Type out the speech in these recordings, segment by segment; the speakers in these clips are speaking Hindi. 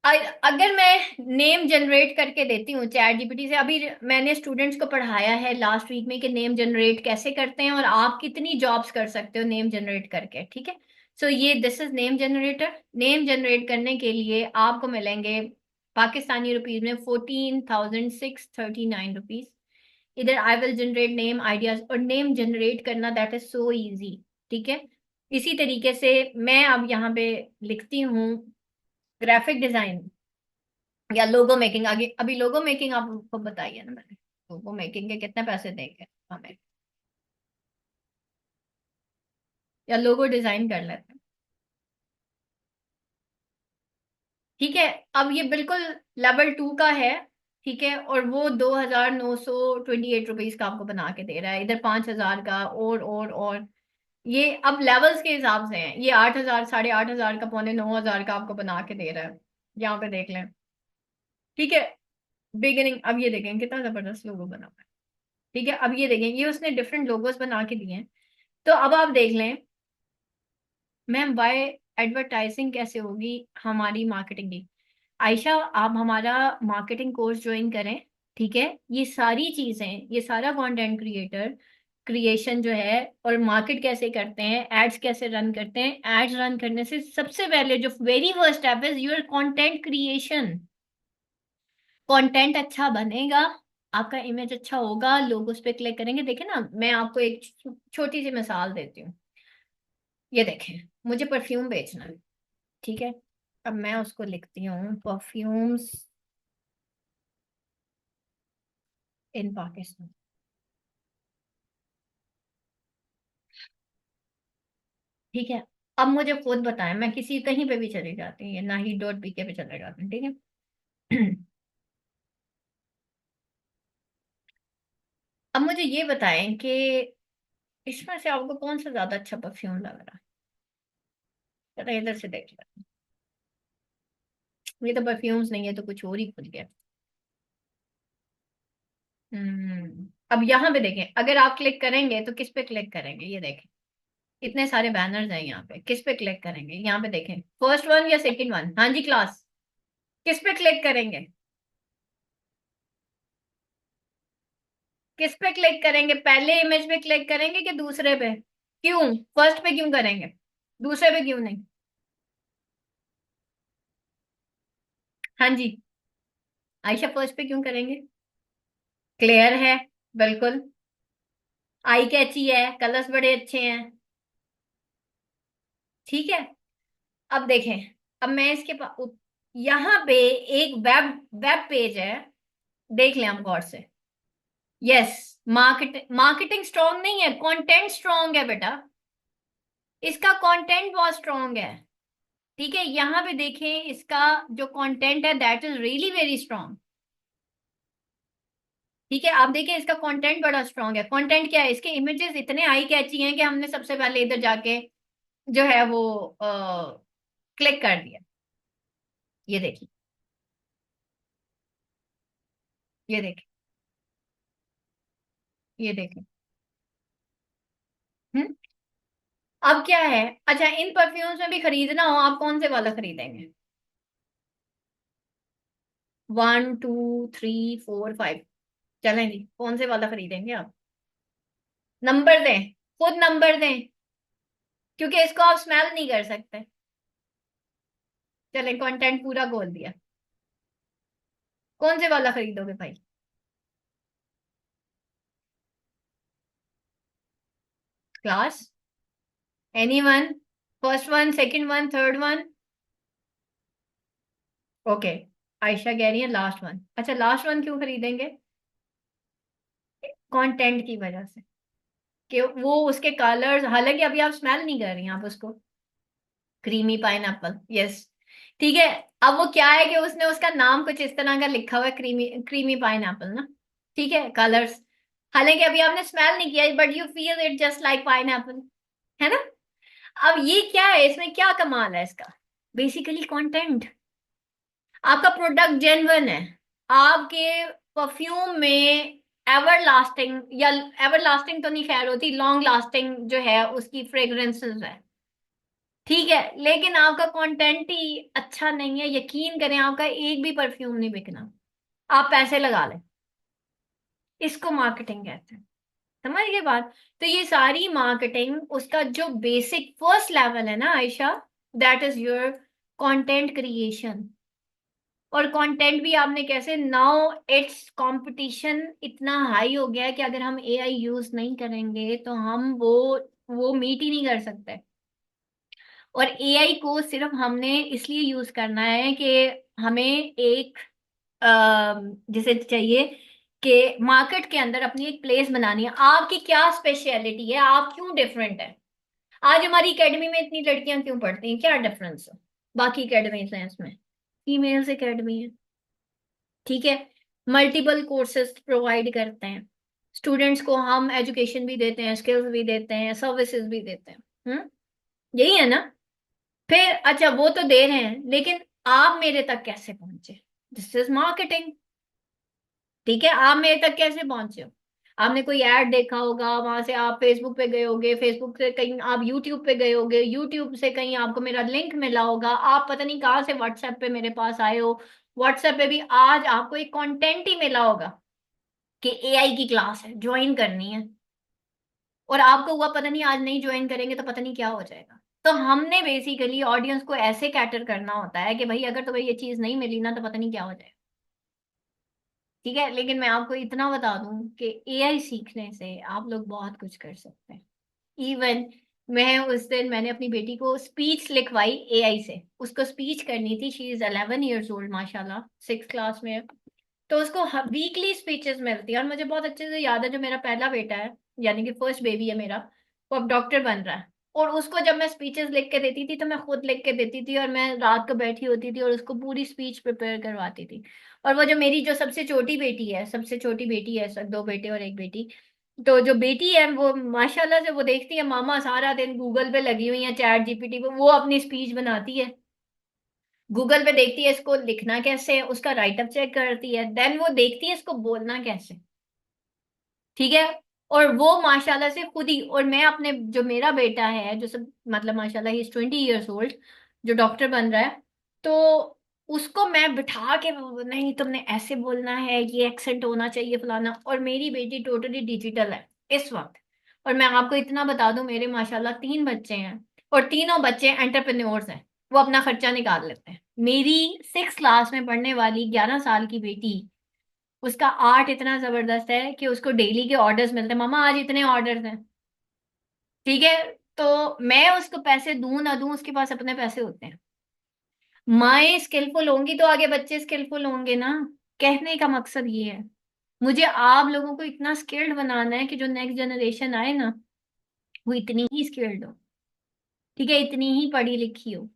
अगर मैं नेम जनरेट करके देती हूँ चैट जीपीटी से, अभी मैंने स्टूडेंट्स को पढ़ाया है लास्ट वीक में कि नेम जनरेट कैसे करते हैं और आप कितनी जॉब्स कर सकते हो नेम जनरेट करके, ठीक है। सो ये this is name generator. Name generate करने के लिए आपको मिलेंगे पाकिस्तानी रुपीज में 14,639 रुपीज। इधर I will generate name ideas, और नेम जनरेट करना दैट इज सो इजी, ठीक है। इसी तरीके से मैं अब यहाँ पे लिखती हूँ ग्राफिक डिजाइन या लोगो मेकिंग। आगे अभी लोगो मेकिंग आपको बताइए ना मैंने, लोगो मेकिंग के कितने पैसे देंगे हमें, या लोगो डिजाइन कर लेते हैं, ठीक है। अब ये बिल्कुल लेवल 2 का है, ठीक है, और वो 2,928 रुपीज का आपको बना के दे रहा है। इधर 5,000 का और ये अब लेवल्स के हिसाब से है। ये 8,000, 8,500 का, 9,500 का आपको बना के दे रहा है। यहाँ पे देख लें, ठीक है। बिगिनिंग, अब ये देखें कितना जबरदस्त लोगो बना हुआ है, ठीक है। अब ये देखें, ये उसने डिफरेंट लोगोस बना के दिए हैं। तो अब आप देख लें मैम, बाय एडवर्टाइजिंग कैसे होगी हमारी मार्केटिंग की। आयशा, आप हमारा मार्केटिंग कोर्स ज्वाइन करें, ठीक है। ये सारी चीजें, ये सारा कंटेंट क्रिएटर क्रिएशन जो है, और मार्केट कैसे करते हैं, एड्स कैसे रन करते हैं, एड्स रन करने से सबसे पहले जो very first step is your content creation. Content अच्छा बनेगा, आपका इमेज अच्छा होगा, लोग उस पर क्लिक करेंगे। देखें ना, मैं आपको एक छोटी सी मिसाल देती हूँ। ये देखें, मुझे परफ्यूम बेचना है, ठीक है। अब मैं उसको लिखती हूँ परफ्यूम्स इन पाकिस्तान, ठीक है। अब मुझे खुद बताएं, मैं किसी कहीं पे भी चली जाती हूँ, ना ही डॉट पीके पे चले जाते हैं, ठीक है। अब मुझे ये बताएं कि इसमें से आपको कौन सा ज्यादा अच्छा परफ्यूम लग रहा है। जरा इधर से देख लें, ये तो परफ्यूम्स नहीं है, तो कुछ और ही खुल गया। अब यहाँ पे देखें, अगर आप क्लिक करेंगे तो किस पे क्लिक करेंगे, ये देखें। इतने सारे बैनर्स हैं यहाँ पे, किस पे क्लिक करेंगे, यहाँ पे देखें, फर्स्ट वन या सेकंड वन। हाँ जी क्लास, किस पे क्लिक करेंगे, किस पे क्लिक करेंगे, पहले इमेज पे क्लिक करेंगे कि दूसरे पे। क्यों फर्स्ट पे क्यों करेंगे, दूसरे पे क्यों नहीं। हाँ जी, आयशा फर्स्ट पे क्यों करेंगे। क्लियर है, बिल्कुल। आई कैची है, कलर्स बड़े अच्छे हैं, ठीक है। अब देखें, अब मैं इसके यहाँ पे एक वेब वेब पेज है, देख लें हम गौर से। यस, मार्केटिंग स्ट्रांग नहीं है, कंटेंट स्ट्रांग है बेटा। इसका कंटेंट बहुत स्ट्रांग है, ठीक है। यहाँ पे देखें, इसका जो कंटेंट है that is really very strong, ठीक है। आप देखें, इसका कंटेंट बड़ा स्ट्रांग है। कंटेंट क्या है, इसके इमेजेस इतने आई कैची हैं कि हमने सबसे पहले इधर जाके जो है वो क्लिक कर दिया। ये देखिए, ये देखें, ये देखें। हम्म। अब क्या है, अच्छा, इन परफ्यूम्स में भी खरीदना हो, आप कौन से वाला खरीदेंगे। 1 2 3 4 5, चलें जी, कौन से वाला खरीदेंगे आप। नंबर दें, खुद नंबर दें, क्योंकि इसको आप स्मेल नहीं कर सकते। चलें, कंटेंट पूरा खोल दिया, कौन से वाला खरीदोगे भाई। Class, anyone, first one, second one, third one. Okay, Ayesha कह रही है लास्ट वन। अच्छा, लास्ट वन क्यों खरीदेंगे, कंटेंट की वजह से, कि वो उसके कलर्स, हालांकि अभी आप स्मेल नहीं कर रही हैं आप उसको। क्रीमी पाइनएप्पल, यस, ठीक है। अब वो क्या है कि उसने उसका नाम कुछ इस तरह का लिखा हुआ है, क्रीमी क्रीमी पाइनएप्पल ना, ठीक है, कलर्स। हालांकि अभी आपने स्मेल नहीं किया, but you feel it just like pineapple, है ना। अब ये क्या है, इसमें क्या कमाल है इसका, बेसिकली कंटेंट। आपका प्रोडक्ट जेन्युइन है, आपके परफ्यूम में एवर लास्टिंग, या एवर लास्टिंग तो नहीं खैर होती, लॉन्ग लास्टिंग जो है उसकी फ्रेग्रेंसेस है, ठीक है, लेकिन आपका कंटेंट ही अच्छा नहीं है, यकीन करें आपका एक भी परफ्यूम नहीं बिकना। आप पैसे लगा लें, इसको मार्केटिंग कहते हैं। समझ गए बात? तो ये सारी मार्केटिंग, उसका जो बेसिक फर्स्ट लेवल है ना Ayesha, that is your content creation. और कंटेंट भी आपने कैसे, नाउ इट्स कंपटीशन इतना हाई हो गया है कि अगर हम एआई यूज नहीं करेंगे तो हम वो मीट ही नहीं कर सकते। और एआई को सिर्फ हमने इसलिए यूज करना है कि हमें एक जिसे चाहिए कि मार्केट के अंदर अपनी एक प्लेस बनानी है। आपकी क्या स्पेशलिटी है, आप क्यों डिफरेंट है? आज हमारी एकेडमी में इतनी लड़कियां क्यों पढ़ती हैं, क्या डिफरेंस है बाकी एकेडमी से? इसमें फीमेल्स एकेडमी है, ठीक है। मल्टीपल कोर्सेज प्रोवाइड करते हैं स्टूडेंट्स को, हम एजुकेशन भी देते हैं, स्किल्स भी देते हैं, सर्विसेज भी देते हैं। यही है ना? फिर अच्छा, वो तो दे रहे हैं, लेकिन आप मेरे तक कैसे पहुंचे? This is marketing. ठीक है, आप मेरे तक कैसे पहुंचे हो? आपने कोई ऐड देखा होगा, वहां से आप फेसबुक पे गए होगे, फेसबुक से कहीं आप यूट्यूब पे गए होगे, यूट्यूब से कहीं आपको मेरा लिंक मिला होगा, आप पता नहीं कहाँ से व्हाट्सएप पे मेरे पास आए हो। व्हाट्सएप पे भी आज आपको एक कंटेंट ही मिला होगा कि एआई की क्लास है, ज्वाइन करनी है। और आपको हुआ पता नहीं आज नहीं ज्वाइन करेंगे तो पता नहीं क्या हो जाएगा। तो हमने बेसिकली ऑडियंस को ऐसे कैटर करना होता है कि भाई अगर तुम्हें ये चीज नहीं मिली ना तो पता नहीं क्या हो जाएगा। ठीक है, लेकिन मैं आपको इतना बता दूं कि एआई सीखने से आप लोग बहुत कुछ कर सकते हैं। इवन मैं उस दिन मैंने अपनी बेटी को स्पीच लिखवाई एआई से। उसको स्पीच करनी थी, शी इज 11 years old, माशाल्लाह 6 क्लास में है। तो उसको वीकली स्पीचेस मिलती है, और मुझे बहुत अच्छे से याद है, जो मेरा पहला बेटा है, यानी कि फर्स्ट बेबी है मेरा, वो अब डॉक्टर बन रहा है। और उसको जब मैं स्पीचेस लिख के देती थी तो मैं खुद लिख के देती थी, और मैं रात को बैठी होती थी और उसको पूरी स्पीच प्रिपेयर करवाती थी। और वो जो मेरी जो सबसे छोटी बेटी है, सबसे छोटी बेटी है, दो बेटे और एक बेटी, तो जो बेटी है वो माशाल्लाह से वो देखती है मामा सारा दिन गूगल पे लगी हुई है, चैट जीपीटी पे, वो अपनी स्पीच बनाती है। गूगल पे देखती है इसको लिखना कैसे है, उसका राइटअप चेक करती है, देन वो देखती है इसको बोलना कैसे। ठीक है। और वो माशाल्लाह से खुद ही, और मैं अपने जो मेरा बेटा है जो सब मतलब माशाल्लाह ही इज 20 years old, जो डॉक्टर बन रहा है, तो उसको मैं बिठा के नहीं तुमने ऐसे बोलना है, ये एक्सेंट होना चाहिए फलाना। और मेरी बेटी टोटली डिजिटल है इस वक्त। और मैं आपको इतना बता दूं, मेरे माशाल्लाह 3 बच्चे हैं, और तीनों बच्चे एंटरप्रेन्योर्स हैं, वो अपना खर्चा निकाल लेते हैं। मेरी 6 क्लास में पढ़ने वाली 11 साल की बेटी, उसका आर्ट इतना जबरदस्त है कि उसको डेली के ऑर्डर्स मिलते हैं, मामा आज इतने ऑर्डर्स हैं। ठीक है। तो मैं उसको पैसे दूं ना दूं, उसके पास अपने पैसे होते हैं। माएँ स्किलफुल होंगी तो आगे बच्चे स्किलफुल होंगे ना। कहने का मकसद ये है, मुझे आप लोगों को इतना स्किल्ड बनाना है कि जो नेक्स्ट जनरेशन आए ना, वो इतनी ही स्किल्ड हो। ठीक है, इतनी ही पढ़ी लिखी हो।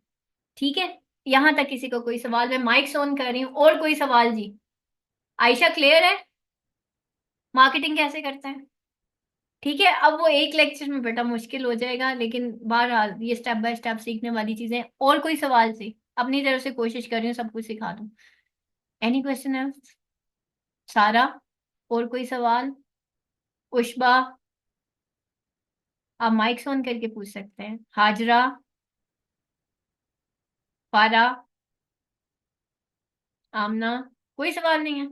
ठीक है। यहां तक किसी को कोई सवाल? मैं माइक ऑन कर रही हूँ, और कोई सवाल जी? आयशा क्लियर है मार्केटिंग कैसे करते हैं? ठीक है, अब वो एक लेक्चर में बेटा मुश्किल हो जाएगा, लेकिन बहरहाल ये स्टेप बाय स्टेप सीखने वाली चीजें। और कोई सवाल? से अपनी तरफ से कोशिश कर रही हूँ सब कुछ सिखा दूँ। एनी क्वेश्चन है? सारा? और कोई सवाल? उष्बा? आप माइक ऑन करके पूछ सकते हैं। हाजरा? फारा? आमना? कोई सवाल नहीं है?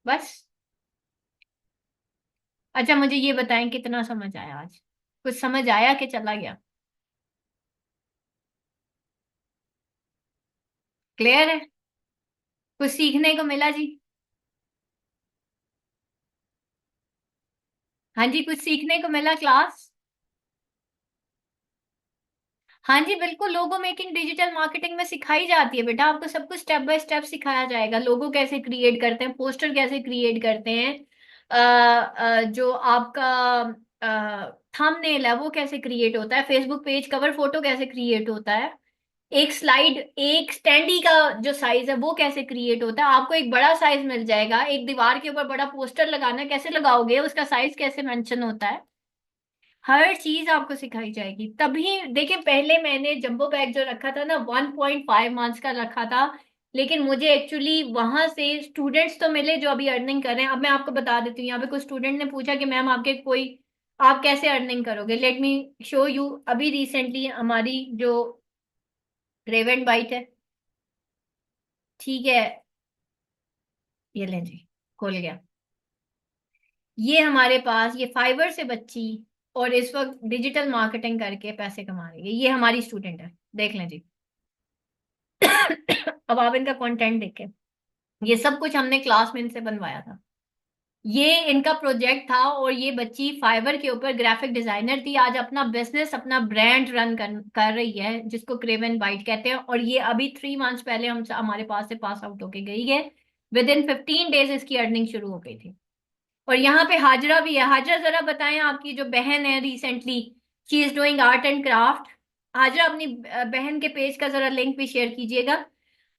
बस। अच्छा, मुझे ये बताएं कितना समझ आया आज? कुछ समझ आया कि चला गया? क्लियर है? कुछ सीखने को मिला जी? हाँ जी, कुछ सीखने को मिला क्लास? हाँ जी बिल्कुल, लोगो मेकिंग डिजिटल मार्केटिंग में सिखाई जाती है बेटा, आपको सब कुछ स्टेप बाय स्टेप सिखाया जाएगा। लोगो कैसे क्रिएट करते हैं, पोस्टर कैसे क्रिएट करते हैं, जो आपका थंबनेल है वो कैसे क्रिएट होता है, फेसबुक पेज कवर फोटो कैसे क्रिएट होता है, एक स्लाइड, एक स्टैंडी का जो साइज है वो कैसे क्रिएट होता है। आपको एक बड़ा साइज मिल जाएगा, एक दीवार के ऊपर बड़ा पोस्टर लगाना कैसे लगाओगे, उसका साइज कैसे मेंशन होता है, हर चीज आपको सिखाई जाएगी। तभी देखिए, पहले मैंने जंबो बैग जो रखा था ना, 1.5 मंथ्स का रखा था, लेकिन मुझे एक्चुअली वहां से स्टूडेंट्स तो मिले जो अभी अर्निंग कर रहे हैं। अब मैं आपको बता देती हूँ, यहाँ पे कुछ स्टूडेंट ने पूछा कि मैम आपके कोई आप कैसे अर्निंग करोगे? Let me show you. अभी रिसेंटली हमारी जो रेवेंट बाइट है, ठीक है, ये लें जी, खोल गया। ये हमारे पास ये फाइवर से बच्ची, और इस वक्त डिजिटल मार्केटिंग करके पैसे कमा रही है। ये हमारी स्टूडेंट है, देख लें जी। अब आप इनका कंटेंट देखें, ये सब कुछ हमने क्लास में इनसे बनवाया था। ये इनका प्रोजेक्ट था, और ये बच्ची फाइवर के ऊपर ग्राफिक डिजाइनर थी। आज अपना बिजनेस, अपना ब्रांड रन कर रही है, जिसको क्रेवन बाइट कहते हैं। और ये अभी 3 मंथ्स पहले हम हमारे पास से पास आउट होके गई है। विद इन 15 डेज इसकी अर्निंग शुरू हो गई थी। और यहाँ पे हाजरा भी है। हाजरा, जरा बताएं, आपकी जो बहन है recently, she is doing art and craft. Hajra, अपनी बहन के पेज का जरा लिंक भी शेयर कीजिएगा।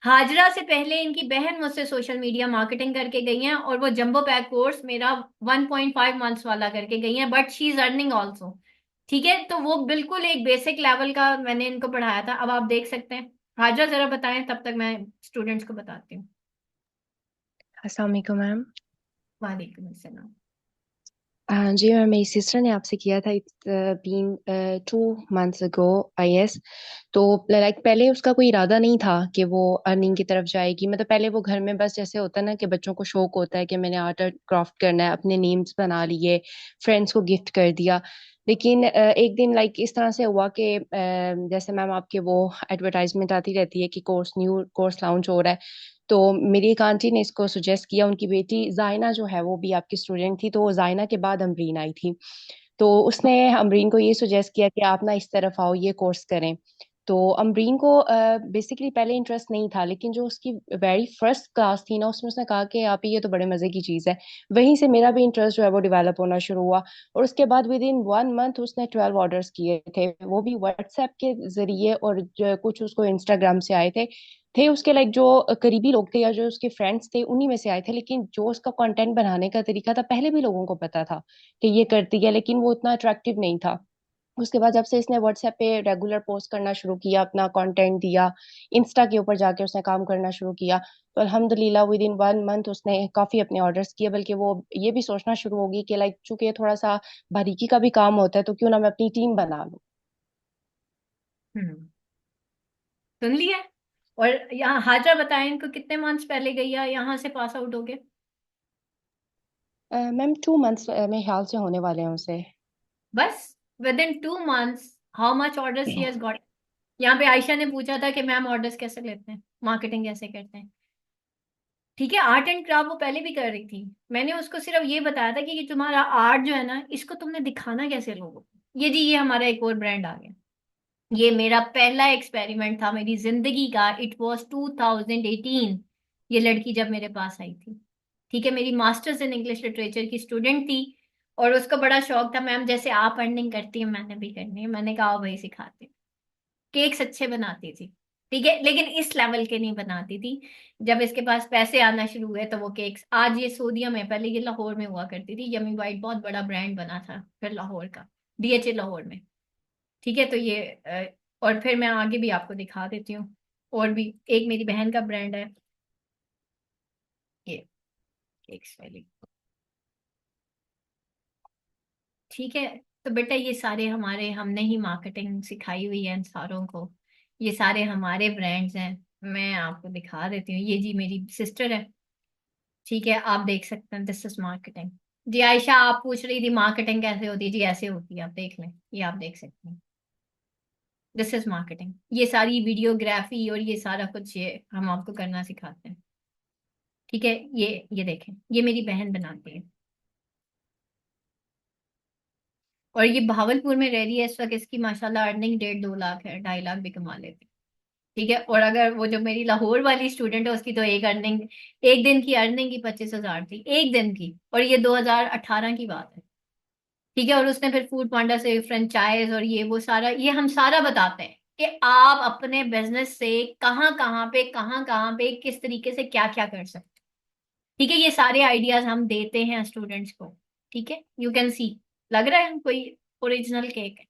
हाजरा से पहले इनकी बहन मुझसे सोशल मीडिया मार्केटिंग करके गई हैं, और वो जंबो पैक कोर्स मेरा 1.5 मंथ्स वाला करके गई हैं, but she is earning also. ठीक है, तो वो बिल्कुल एक बेसिक लेवल का मैंने इनको पढ़ाया था। अब आप देख सकते हैं। हाजरा जरा बताएं, तब तक मैं स्टूडेंट्स को बताती हूँ। अस्सलाम वालेकुम मैम। वालेकुम अस्सलाम। हाँ जी मैम, मेरी सिस्टर ने आपसे किया था। It's been 2 months ago I guess. तो लाइक पहले उसका कोई इरादा नहीं था कि वो अर्निंग की तरफ जाएगी। मतलब पहले वो घर में बस जैसे होता है ना कि बच्चों को शौक होता है कि मैंने आर्ट एंड क्राफ्ट करना है, अपने नेम्स बना लिए, फ्रेंड्स को गिफ्ट कर दिया। लेकिन एक दिन लाइक इस तरह से हुआ कि जैसे मैम आपके वो एडवर्टाइजमेंट आती रहती है कि कोर्स, न्यू कोर्स लॉन्च हो रहा है। तो मेरी एक आंटी ने इसको सुजेस्ट किया। उनकी बेटी जायना जो है वो भी आपकी स्टूडेंट थी, तो जायना के बाद अमरीन आई थी। तो उसने अमरीन को ये सुजेस्ट किया कि आप ना इस तरफ आओ, ये कोर्स करें। तो अमरीन को बेसिकली पहले इंटरेस्ट नहीं था, लेकिन जो उसकी वेरी फर्स्ट क्लास थी ना, उसमें उसने कहा कि आप ये तो बड़े मजे की चीज है। वहीं से मेरा भी इंटरेस्ट जो है वो डेवलप होना शुरू हुआ। और उसके बाद विद इन 1 मंथ उसने 12 ऑर्डर्स किए थे, वो भी व्हाट्सएप के जरिए। और कुछ उसको इंस्टाग्राम से आए थे उसके लाइक जो करीबी लोग थे या जो उसके फ्रेंड्स थे उन्हीं में से आए थे। लेकिन जो उसका कंटेंट बनाने का तरीका था पहले भी लोगों को पता था कि ये करती है, लेकिन वो उतना अट्रैक्टिव नहीं था। उसके बाद जब से इसने व्हाट्सएप पे रेगुलर पोस्ट करना शुरू किया, अपना कंटेंट दिया, इंस्टा के ऊपर जाके उसने काम करना शुरू किया, तो अल्हम्दुलिल्लाह विद इन 1 मंथ उसने काफी अपने ऑर्डर्स किए। बल्कि वो ये भी सोचना शुरू होगी कि लाइक चूंकि ये थोड़ा सा बारीकी का भी काम होता है, तो क्यों ना मैं अपनी टीम बना लूं। हम्म, सुन लिया। और यहाँ हाजरा बताएं, इनको कितने मंथ्स पहले गई है यहाँ से पास आउट हो गए? मैम 2 मंथ्स मेरे ख्याल से होने वाले हैं उसे। बस with in 2 months, how much order she has got? यहाँ पे आयशा ने पूछा था कि मैम ऑर्डर्स कैसे लेते हैं, मार्केटिंग कैसे करते हैं। ठीक है, आर्ट एंड क्राफ्ट वो पहले भी कर रही थी। मैंने उसको सिर्फ ये बताया था कि ये तुम्हारा आर्ट जो है ना, इसको तुमने दिखाना कैसे लोगों को। ये जी, ये हमारा एक और ब्रांड आ गया। ये मेरा पहला एक्सपेरिमेंट था मेरी जिंदगी का। इट वॉज 2018, ये लड़की जब मेरे पास आई थी। ठीक है, मेरी मास्टर्स इन इंग्लिश लिटरेचर की स्टूडेंट थी। और उसको बड़ा शौक था, मैम जैसे आप अर्निंग करती हैं मैंने भी करनी है। मैंने कहा, "आओ भाई सिखाती हूँ।" केक्स अच्छे बनाती थी, ठीक है, लेकिन इस लेवल के नहीं बनाती थी। जब इसके पास पैसे आना शुरू हुए तो वो केक्स, आज ये सोडियम है, पहले ये लाहौर में हुआ करती थी। यमी वाइट बहुत बड़ा ब्रांड बना था फिर लाहौर का, डीएचए लाहौर में। ठीक है, तो ये और फिर मैं आगे भी आपको दिखा देती हूँ। और भी एक मेरी बहन का ब्रांड है, ये केक्स वाली। ठीक है, तो बेटा ये सारे हमारे, हमने ही मार्केटिंग सिखाई हुई है इन सारों को। ये सारे हमारे ब्रांड्स हैं। मैं आपको दिखा देती हूँ, ये जी मेरी सिस्टर है। ठीक है, आप देख सकते हैं, दिस इज मार्केटिंग। जी आयशा, आप पूछ रही थी मार्केटिंग कैसे होती है। जी ऐसे होती है, आप देख लें, ये आप देख सकते हैं। This is marketing. ये सारी वीडियोग्राफी और ये सारा कुछ ये हम आपको करना सिखाते हैं। ठीक है, ये देखें, ये मेरी बहन बनाती है। और ये भावलपुर में रह रही है इस वक्त। इसकी माशाल्लाह अर्निंग 1.5-2 लाख है, 2.5 लाख भी कमा लेती है। ठीक है, और अगर वो जो मेरी लाहौर वाली स्टूडेंट है, उसकी तो एक अर्निंग, एक दिन की अर्निंग ही 25,000 थी, एक दिन की। और ये 2018 की बात है। ठीक है, और उसने फिर फूड पांडा से फ्रेंचाइज और ये वो सारा, ये हम सारा बताते हैं कि आप अपने बिजनेस से कहाँ कहाँ पे किस तरीके से क्या क्या कर सकते हैं। ठीक है, ये सारे आइडियाज हम देते हैं स्टूडेंट्स को। ठीक है, यू कैन सी, लग रहा है कोई ओरिजिनल केक है।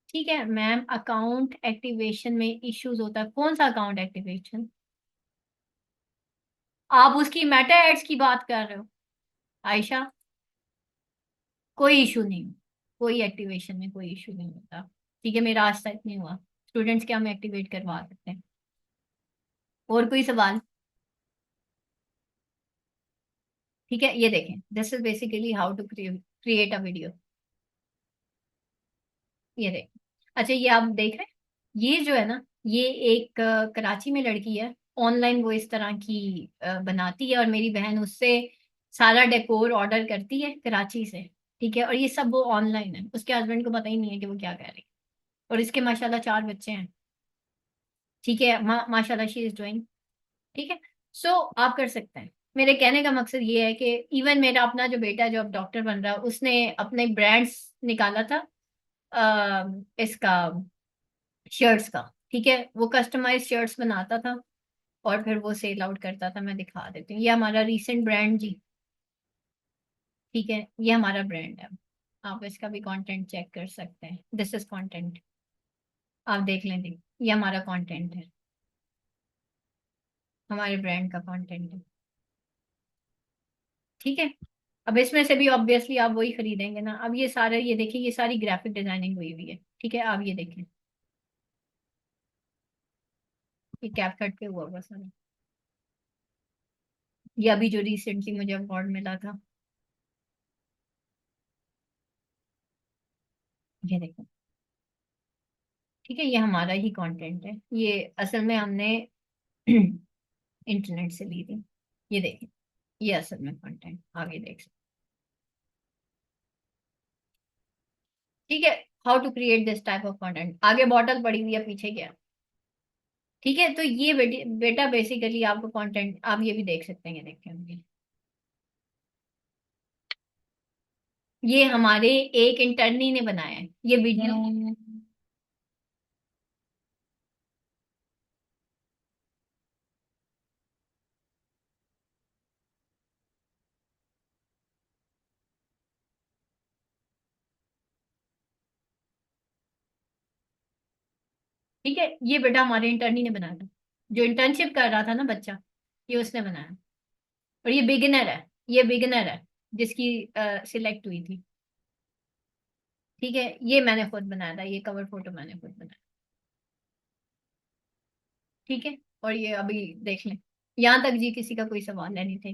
ठीक है मैम, अकाउंट एक्टिवेशन में इश्यूज होता है। कौन सा अकाउंट एक्टिवेशन? आप उसकी मेटा एड्स की बात कर रहे हो आयशा? कोई इशू नहीं, कोई एक्टिवेशन में कोई इशू नहीं होता। ठीक है, मेरा आज तक नहीं हुआ। स्टूडेंट्स के हम एक्टिवेट करवा सकते हैं। और कोई सवाल? ठीक है, ये देखें, this is basically how to create a video. ये देखें। अच्छा, ये आप देख रहे हैं, ये जो है ना, ये एक कराची में लड़की है। ऑनलाइन वो इस तरह की बनाती है, और मेरी बहन उससे सारा डेकोर ऑर्डर करती है कराची से। ठीक है, और ये सब वो ऑनलाइन है, उसके हस्बैंड को पता ही नहीं है कि वो क्या कर रही है। और इसके माशाल्लाह 4 बच्चे हैं। ठीक है, माशाल्लाह शी इज डूइंग। ठीक है। सो आप कर सकते हैं। मेरे कहने का मकसद ये है कि इवन मेरा अपना जो बेटा जो अब डॉक्टर बन रहा है, उसने अपने ब्रांड्स निकाला था इसका, शर्ट्स का। ठीक है, वो कस्टमाइज शर्ट्स बनाता था, और फिर वो सेल आउट करता था। मैं दिखा देती हूँ, ये हमारा रीसेंट ब्रांड जी। ठीक है, ये हमारा ब्रांड है। आप इसका भी कंटेंट चेक कर सकते हैं, दिस इज कंटेंट। आप देख लें जी, ये हमारा कंटेंट है, हमारे ब्रांड का कंटेंट है। ठीक है। अब इसमें से भी ऑब्वियसली आप वही खरीदेंगे ना। अब ये सारे, ये देखिए, ये सारी ग्राफिक डिजाइनिंग हुई हुई है। ठीक है, आप ये देखें, ये कैप कट पे हुआ हुआ सारा। ये अभी जो रिसेंटली मुझे अवार्ड मिला था, ये देखें। ठीक है, ये हमारा ही कंटेंट है, ये असल में हमने इंटरनेट से ली थी। ये देखें, ये असल में कंटेंट आगे देख सकते। ठीक है, how to create this type of content. आगे बॉटल पड़ी हुई है, पीछे क्या। ठीक है, तो ये बेटा बेसिकली आपको कंटेंट, आप ये भी देख सकते हैं, ये देखें। ये हमारे एक इंटर्नी ने बनाया है ये वीडियो। ठीक है, ये बेटा हमारे इंटर्नी ने बनाया था, जो इंटर्नशिप कर रहा था ना बच्चा, ये उसने बनाया। और ये बिगिनर है, ये बिगिनर है जिसकी सिलेक्ट हुई थी। ठीक है, ये मैंने खुद बनाया था, ये कवर फोटो मैंने खुद बनाया। ठीक है, और ये अभी देख लें। यहाँ तक जी, किसी का कोई सवाल है? नहीं थे।